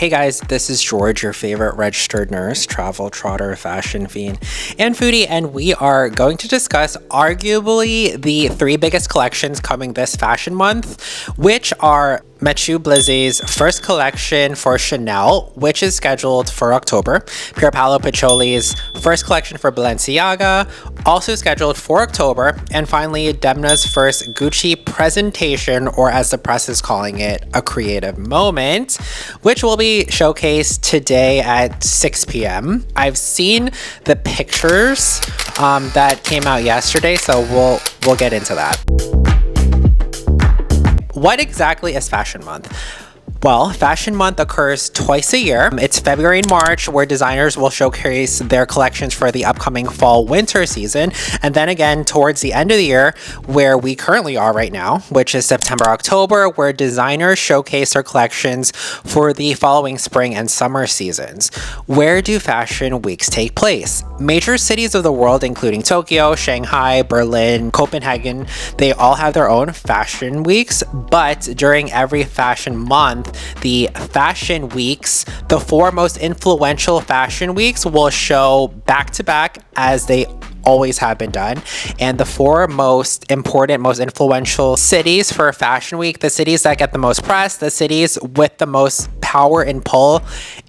Hey guys, this is George, your favorite registered nurse, travel trotter, fashion fiend, and foodie, and we are going to discuss arguably the three biggest collections coming this fashion month, which are Matthieu Blazy's first collection for Chanel, which is scheduled for October, Pierpaolo Piccioli's first collection for Balenciaga, also scheduled for October, and finally Demna's first Gucci presentation, or as the press is calling it, a creative moment, which will be showcased today at 6 p.m. I've seen the pictures that came out yesterday, so we'll get into that. What exactly is Fashion Month? Well, Fashion Month occurs twice a year. It's February and March, where designers will showcase their collections for the upcoming fall-winter season. And then again, towards the end of the year, where we currently are right now, which is September, October, where designers showcase their collections for the following spring and summer seasons. Where do fashion weeks take place? Major cities of the world, including Tokyo, Shanghai, Berlin, Copenhagen, they all have their own fashion weeks. But during every fashion month, the fashion weeks, the four most influential fashion weeks, will show back to back as they always have been done. And the four most important, most influential cities for Fashion Week, the cities that get the most press, the cities with the most power and pull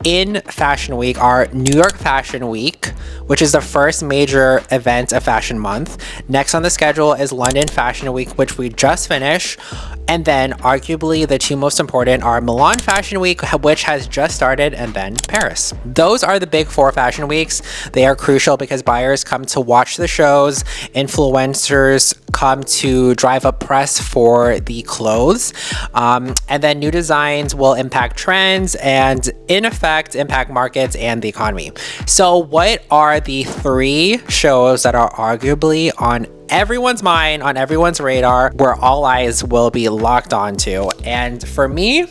in Fashion Week are New York Fashion Week, which is the first major event of Fashion Month. Next on the schedule is London Fashion Week, which we just finished. And then arguably the two most important are Milan Fashion Week, which has just started, and then Paris. Those are the big four fashion weeks. They are crucial because buyers come to watch the shows, influencers come to drive up press for the clothes, and then new designs will impact trends and in effect impact markets and the economy. So what are the three shows that are arguably on everyone's mind, on everyone's radar, where all eyes will be locked onto? And for me,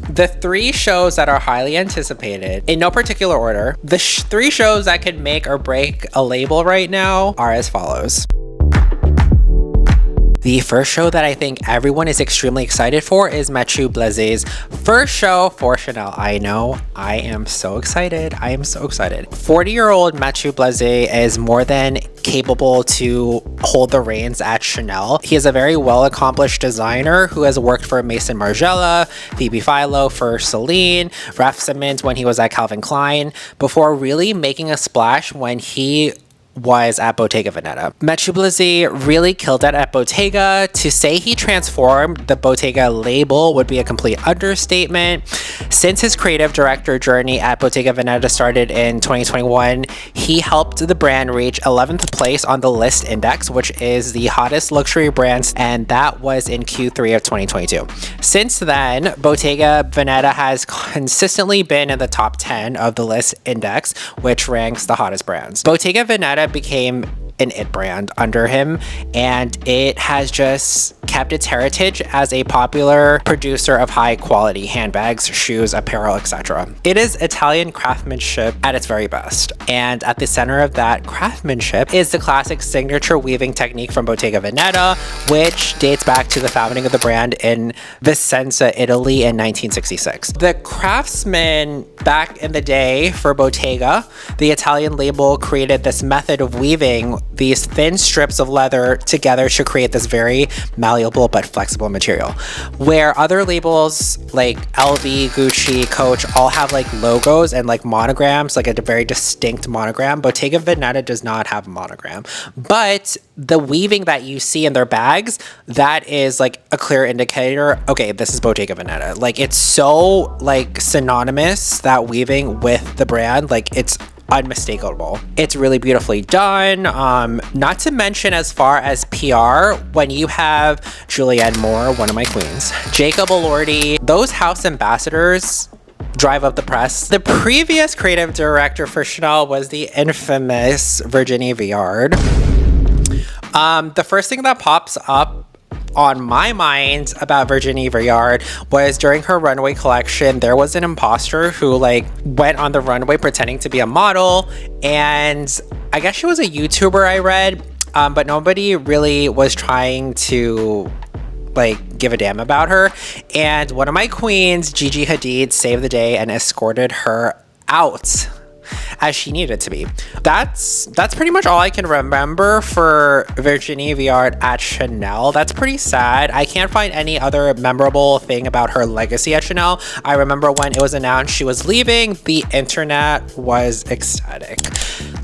the three shows that are highly anticipated, in no particular order, the three shows that could make or break a label right now are as follows. The first show that I think everyone is extremely excited for is Matthieu Blazy's first show for Chanel. I know, I am so excited. I am so excited. 40-year-old Matthieu Blazy is more than capable to hold the reins at Chanel. He is a very well-accomplished designer who has worked for Maison Margiela, Phoebe Philo for Celine, Raf Simons when he was at Calvin Klein, before really making a splash when he was at Bottega Veneta. Matthieu Blazy really killed it at Bottega. To say he transformed the Bottega label would be a complete understatement. Since his creative director journey at Bottega Veneta started in 2021, he helped the brand reach 11th place on the list index, which is the hottest luxury brands, and that was in Q3 of 2022. Since then, Bottega Veneta has consistently been in the top 10 of the list index, which ranks the hottest brands. Bottega Veneta became an it brand under him, and it has just kept its heritage as a popular producer of high quality handbags, shoes, apparel, etc. It is Italian craftsmanship at its very best, and at the center of that craftsmanship is the classic signature weaving technique from Bottega Veneta, which dates back to the founding of the brand in Vicenza, Italy in 1966. The craftsmen back in the day for Bottega, the Italian label, created this method of weaving these thin strips of leather together to create this very malleable but flexible material. Where other labels like LV, Gucci, Coach all have like logos and like monograms, like a very distinct monogram, Bottega Veneta does not have a monogram. But the weaving that you see in their bags, that is like a clear indicator, okay, this is Bottega Veneta. Like, it's so like synonymous, that weaving, with the brand. Like, it's unmistakable. It's really beautifully done. Not to mention, as far as PR, when you have Julianne Moore, one of my queens, Jacob Elordi, those house ambassadors drive up the press. The previous creative director for Chanel was the infamous Virginie Viard. The first thing that pops up on my mind about Virginie Viard was during her runway collection, there was an imposter who like went on the runway pretending to be a model, and I guess she was a YouTuber, I read, but nobody really was trying to like give a damn about her. And one of my queens, Gigi Hadid, saved the day and escorted her out as she needed to be. That's pretty much all I can remember for Virginie Viard at Chanel. That's pretty sad. I can't find any other memorable thing about her legacy at Chanel. I remember when it was announced she was leaving, the internet was ecstatic.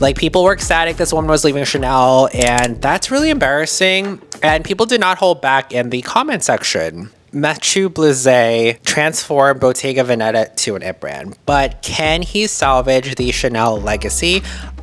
Like, people were ecstatic this woman was leaving Chanel, and that's really embarrassing. And people did not hold back in the comment section. Matthieu Blazy transformed Bottega Veneta to an it brand, but can he salvage the Chanel legacy?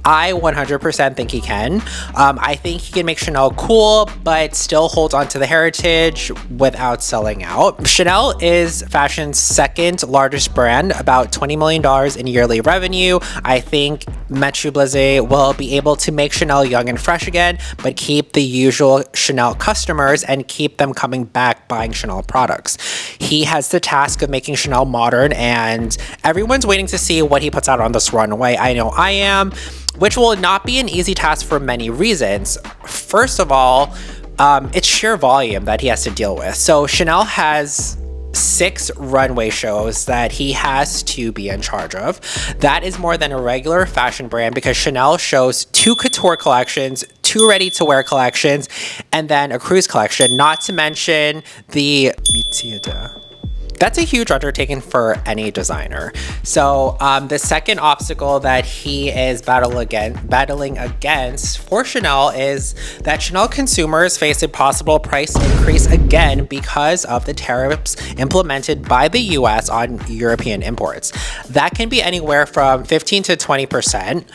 I 100% think he can. I think he can make Chanel cool, but still hold on to the heritage without selling out. Chanel is fashion's second largest brand, about $20 million in yearly revenue. I think Matthieu Blazy will be able to make Chanel young and fresh again, but keep the usual Chanel customers and keep them coming back buying Chanel products. He has the task of making Chanel modern, and everyone's waiting to see what he puts out on this runway. I know I am. Which will not be an easy task for many reasons. First of all, it's sheer volume that he has to deal with. So Chanel has 6 runway shows that he has to be in charge of. That is more than a regular fashion brand because Chanel shows 2 couture collections, 2 ready-to-wear collections, and then a cruise collection, not to mention the Mitiada. That's a huge undertaking for any designer. So the second obstacle that he is battling against for Chanel is that Chanel consumers face a possible price increase again because of the tariffs implemented by the US on European imports. That can be anywhere from 15 to 20%.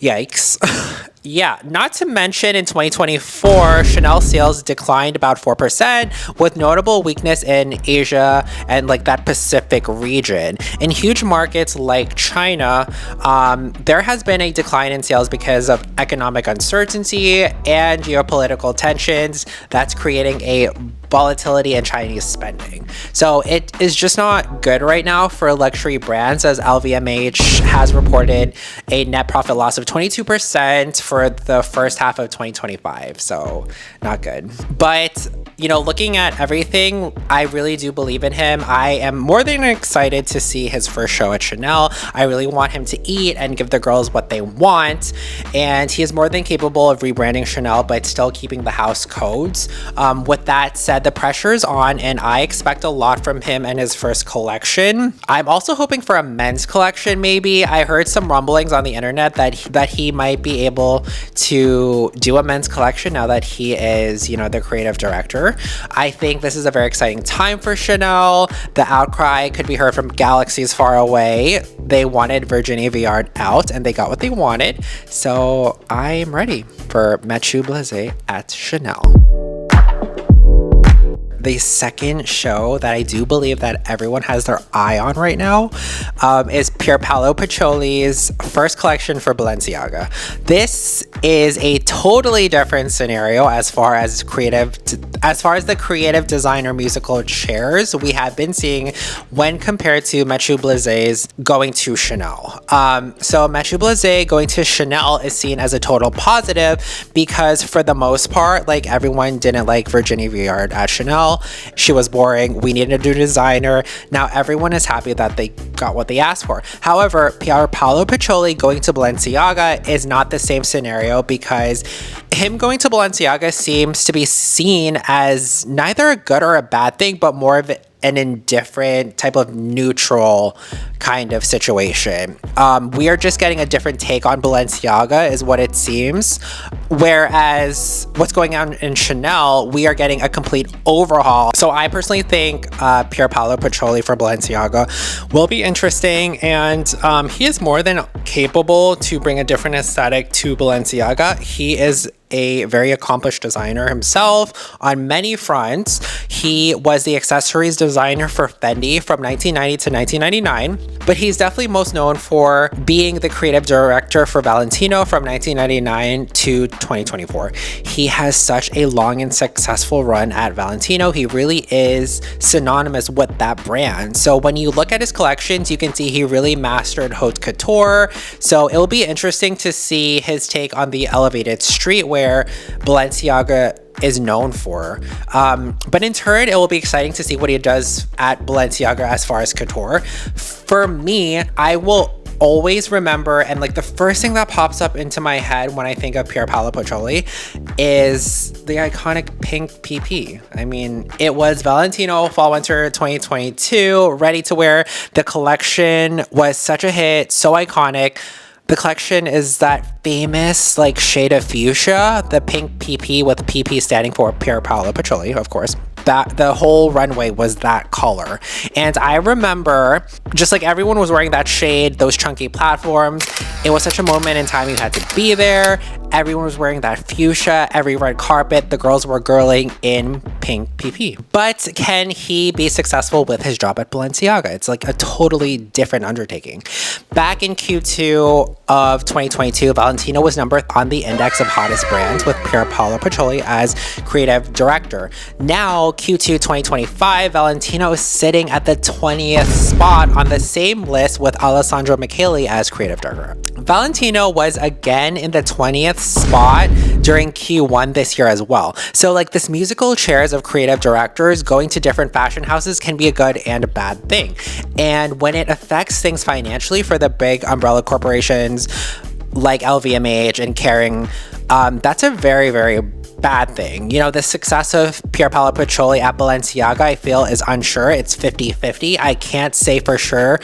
Yikes. Yeah, not to mention in 2024, Chanel sales declined about 4%, with notable weakness in Asia and like that Pacific region. In huge markets like China, there has been a decline in sales because of economic uncertainty and geopolitical tensions that's creating a volatility in Chinese spending. So it is just not good right now for luxury brands, as LVMH has reported a net profit loss of 22% for the first half of 2025. So not good. But, you know, looking at everything, I really do believe in him. I am more than excited to see his first show at Chanel. I really want him to eat and give the girls what they want. And he is more than capable of rebranding Chanel, but still keeping the house codes. With that said, the pressure's on, and I expect a lot from him and his first collection. I'm also hoping for a men's collection, maybe. I heard some rumblings on the internet that he might be able to do a men's collection now that he is, you know, the creative director. I think this is a very exciting time for Chanel. The outcry could be heard from galaxies far away. They wanted Virginie Viard out, and they got what they wanted. So I am ready for Matthieu Blazy at Chanel. The second show that I do believe that everyone has their eye on right now is Pierpaolo Piccioli's first collection for Balenciaga. This is a totally different scenario as far as the creative designer musical chairs we have been seeing when compared to Matthieu Blazy's going to Chanel. So Matthieu Blazy going to Chanel is seen as a total positive because for the most part, like, everyone didn't like Virginie Viard at Chanel. She was boring. We needed a new designer. Now everyone is happy that they got what they asked for. However, Pierpaolo Piccioli going to Balenciaga is not the same scenario because him going to Balenciaga seems to be seen as neither a good or a bad thing, but more of an indifferent type of neutral kind of situation. We are just getting a different take on Balenciaga is what it seems. Whereas what's going on in Chanel, we are getting a complete overhaul. So I personally think Pierpaolo Piccioli for Balenciaga will be interesting, and he is more than capable to bring a different aesthetic to Balenciaga. He is a very accomplished designer himself on many fronts. He was the accessories designer for Fendi from 1990 to 1999, but he's definitely most known for being the creative director for Valentino from 1999 to 2024. He has such a long and successful run at Valentino. He really is synonymous with that brand. So when you look at his collections, you can see he really mastered haute couture. So it'll be interesting to see his take on the elevated streetwear where Balenciaga is known for. But in turn, it will be exciting to see what he does at Balenciaga as far as couture. For me, I will always remember, and like the first thing that pops up into my head when I think of Pierpaolo Piccioli is the iconic pink PP. I mean, it was Valentino Fall Winter 2022, ready to wear. The collection was such a hit, so iconic. The collection is that famous like shade of fuchsia, the pink PP with PP standing for Pierpaolo Piccioli, of course. That the whole runway was that color. And I remember just like everyone was wearing that shade, those chunky platforms. It was such a moment in time, you had to be there. Everyone was wearing that fuchsia, every red carpet, the girls were girling in pink PP. But can he be successful with his job at Balenciaga? It's like a totally different undertaking. Back in Q2 of 2022, Valentino was number on the index of hottest brands with Pierpaolo Piccioli as creative director. Now, Q2 2025, Valentino is sitting at the 20th spot on the same list with Alessandro Michele as creative director. Valentino was again in the 20th spot during Q1 this year as well. So like this musical chairs of creative directors going to different fashion houses can be a good and a bad thing. And when it affects things financially for the big umbrella corporations like LVMH and Kering, that's a very, very bad thing. You know, the success of Pierpaolo Piccioli at Balenciaga, I feel, is unsure. It's 50-50. I can't say for sure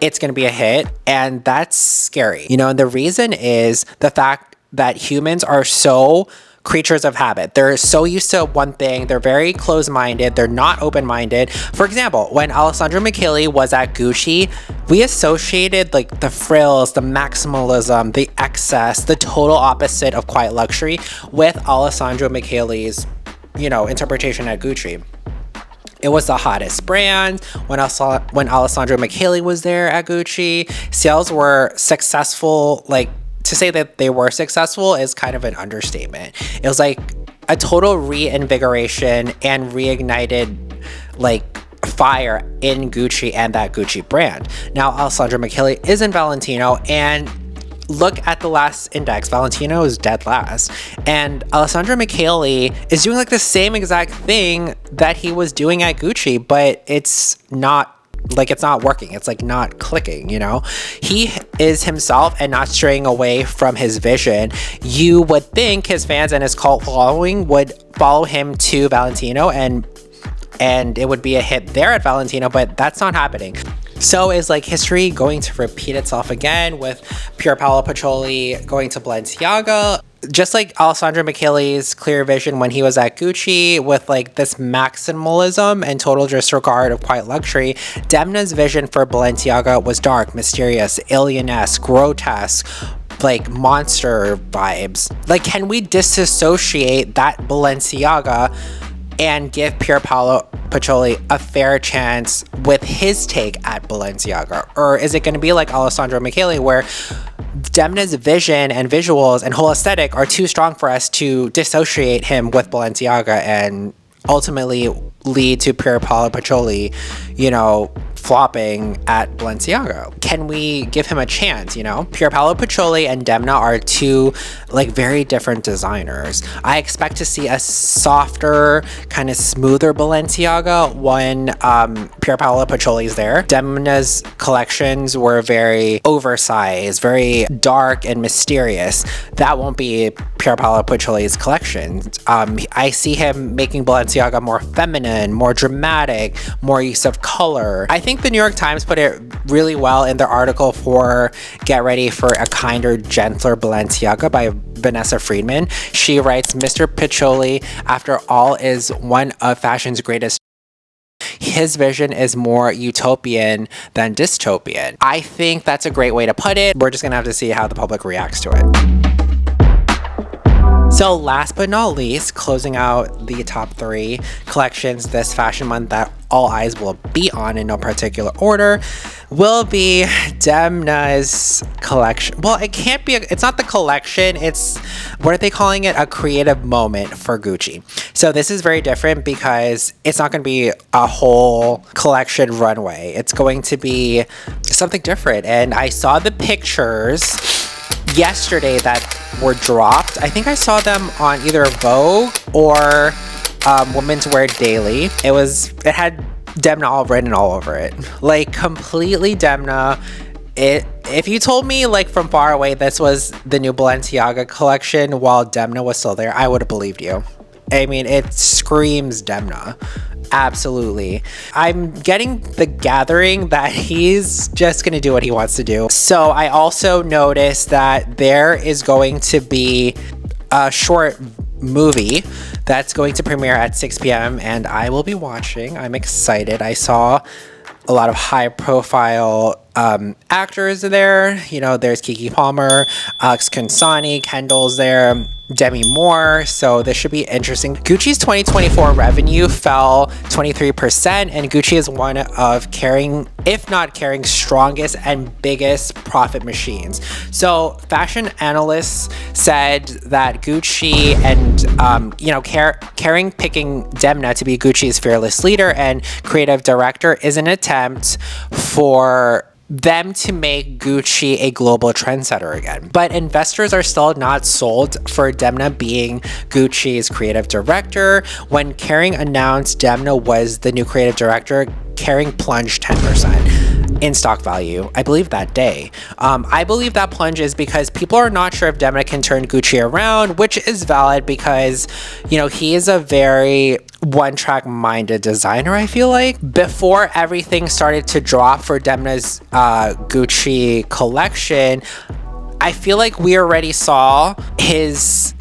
it's going to be a hit, and that's scary. You know, and the reason is the fact that humans are so creatures of habit. They're so used to one thing. They're very closed-minded. They're not open-minded. For example, when Alessandro Michele was at Gucci, we associated like the frills, the maximalism, the excess, the total opposite of quiet luxury with Alessandro Michele's, you know, interpretation at Gucci. It was the hottest brand when Alessandro Michele was there at Gucci. Sales were successful. Like, to say that they were successful is kind of an understatement. It was like a total reinvigoration and reignited like fire in Gucci and that Gucci brand. Now Alessandro Michele is in Valentino, and look at the last index. Valentino is dead last, and Alessandro Michele is doing like the same exact thing that he was doing at Gucci, but it's not working. It's like not clicking, you know? He is himself and not straying away from his vision. You would think his fans and his cult following would follow him to Valentino and it would be a hit there at Valentino, but that's not happening. So is like history going to repeat itself again with Pierpaolo Piccioli going to Balenciaga? Just like Alessandro Michele's clear vision when he was at Gucci with like this maximalism and total disregard of quiet luxury, Demna's vision for Balenciaga was dark, mysterious, alien-esque, grotesque, like monster vibes. Like, can we disassociate that Balenciaga and give Pierpaolo Piccioli a fair chance with his take at Balenciaga? Or is it going to be like Alessandro Michele, where Demna's vision and visuals and whole aesthetic are too strong for us to dissociate him with Balenciaga and ultimately lead to Pierpaolo Piccioli, you know, flopping at Balenciaga? Can we give him a chance, you know? Pierpaolo Piccioli and Demna are two like very different designers. I expect to see a softer, kind of smoother Balenciaga when Pierpaolo Piccioli's there. Demna's collections were very oversized, very dark and mysterious. That won't be Pierpaolo Piccioli's collection. I see him making Balenciaga more feminine, more dramatic, more use of color. I think the New York Times put it really well in their article for Get Ready for a Kinder, Gentler Balenciaga by Vanessa Friedman. She writes, Mr. Piccioli, after all, is one of fashion's greatest. His vision is more utopian than dystopian. I think that's a great way to put it. We're just gonna have to see how the public reacts to it. So last but not least, closing out the top 3 collections this fashion month that all eyes will be on in no particular order will be Demna's collection. Well, it can't be, it's not the collection, it's, what are they calling it? A creative moment for Gucci. So this is very different because it's not going to be a whole collection runway. It's going to be something different. And I saw the pictures yesterday that were dropped. I think I saw them on either Vogue or Women's Wear Daily. It had Demna all written all over it, like completely Demna. If you told me like from far away this was the new Balenciaga collection while Demna was still there, I would have believed you. I mean, it screams Demna. Absolutely. I'm getting the gathering that he's just gonna do what he wants to do. So I also noticed that there is going to be a short movie that's going to premiere at 6 p.m. and I will be watching. I'm excited. I saw a lot of high profile actors there. You know, there's Keke Palmer, Alex Consani, Kendall's there, Demi Moore, so this should be interesting. Gucci's 2024 revenue fell 23%, and Gucci is one of Kering's, if not Kering's, strongest and biggest profit machines. So fashion analysts said that Gucci and Kering picking Demna to be Gucci's fearless leader and creative director is an attempt for them to make Gucci a global trendsetter again. But investors are still not sold for Demna being Gucci's creative director. When Kering announced Demna was the new creative director, Kering plunged 10% in stock value, I believe that day. I believe that plunge is because people are not sure if Demna can turn Gucci around, which is valid because, you know, he is a very one-track minded designer, I feel like. Before everything started to drop for Demna's Gucci collection, I feel like we already saw his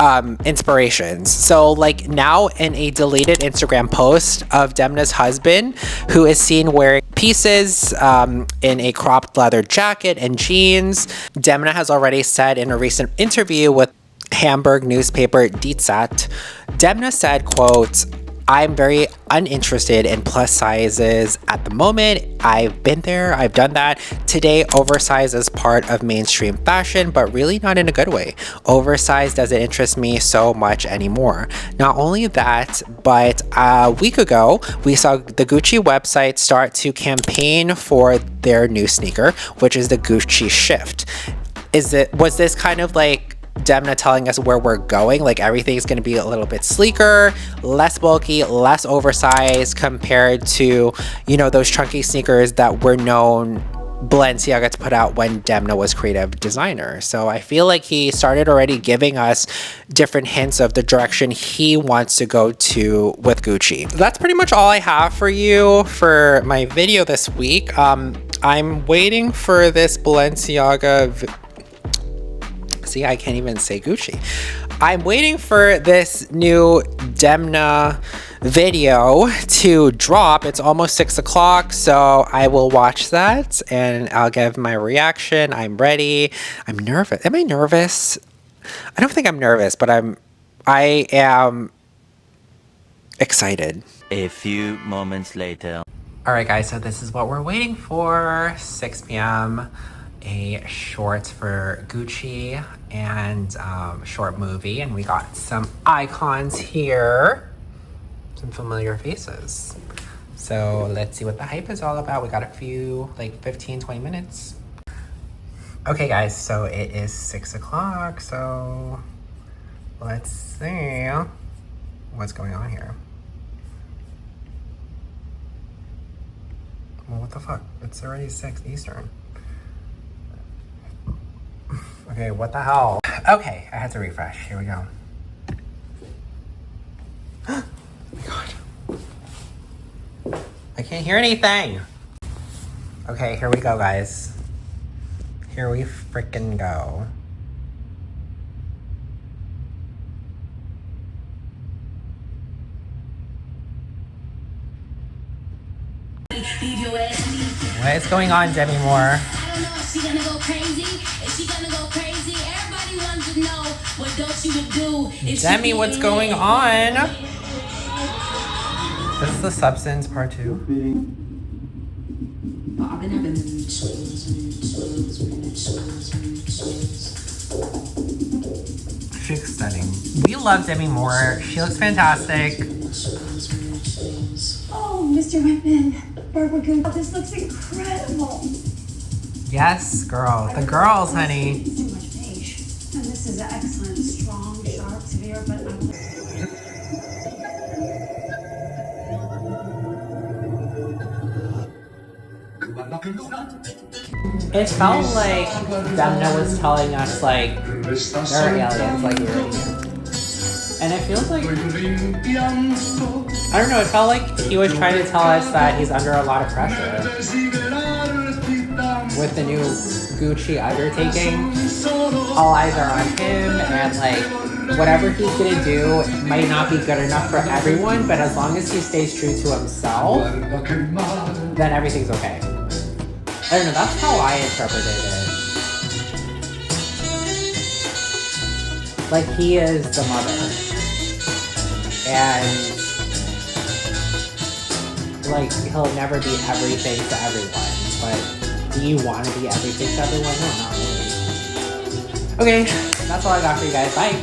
inspirations. So like now in a deleted Instagram post of Demna's husband, who is seen wearing pieces in a cropped leather jacket and jeans, Demna has already said in a recent interview with Hamburg newspaper Die Zeit, Demna said, quote, "I'm very uninterested in plus sizes at the moment. I've been there, I've done that. Today, oversize is part of mainstream fashion, but really not in a good way. Oversize doesn't interest me so much anymore." Not only that, but a week ago, we saw the Gucci website start to campaign for their new sneaker, which is the Gucci Shift. Was this kind of like Demna telling us where we're going? Like everything's going to be a little bit sleeker, less bulky, less oversized compared to, you know, those chunky sneakers that were known Balenciaga to put out when Demna was creative designer. So I feel like he started already giving us different hints of the direction he wants to go to with Gucci. That's pretty much all I have for you for my video this week. I'm waiting for this Balenciaga See, I can't even say Gucci. I'm waiting for this new Demna video to drop. It's almost 6 o'clock, so I will watch that and I'll give my reaction. I'm ready. I'm nervous. Am I nervous? I don't think I'm nervous, but I am excited. A few moments later. All right, guys, so this is what we're waiting for. 6 p.m. A short for Gucci and short movie, and we got some icons here, some familiar faces. So let's see what the hype is all about. We got a few, like 15-20 minutes. Okay guys, so it is 6 o'clock, so let's see what's going on here. Well, what the fuck, it's already 6 Eastern. Okay, what the hell? Okay, I had to refresh. Here we go. Oh my god. I can't hear anything. Okay, here we go, guys. Here we frickin' go. What is going on, Demi Moore? She gonna go crazy. Is she gonna go crazy? Everybody wants to know what don't you would do if Demi, what's going on? This is the Substance Part 2. I've been having She's stunning. We love Demi Moore. She looks fantastic. Oh, Mr. Whitman, Barbara Good. This looks incredible. Yes, girl. The girls, honey. It's too much beige. is excellent, strong, sharp, severe, but It felt like Demna was telling us, like, there are aliens, like, we already knew. And it feels like, I don't know, it felt like he was trying to tell us that he's under a lot of pressure with the new Gucci undertaking. All eyes are on him, and like, whatever he's gonna do might not be good enough for everyone, but as long as he stays true to himself, then everything's okay. I don't know, that's how I interpreted it. Like, he is the mother. And, like, he'll never be everything to everyone. But do you want to be everything to everyone? No, not really. Okay, that's all I got for you guys. Bye!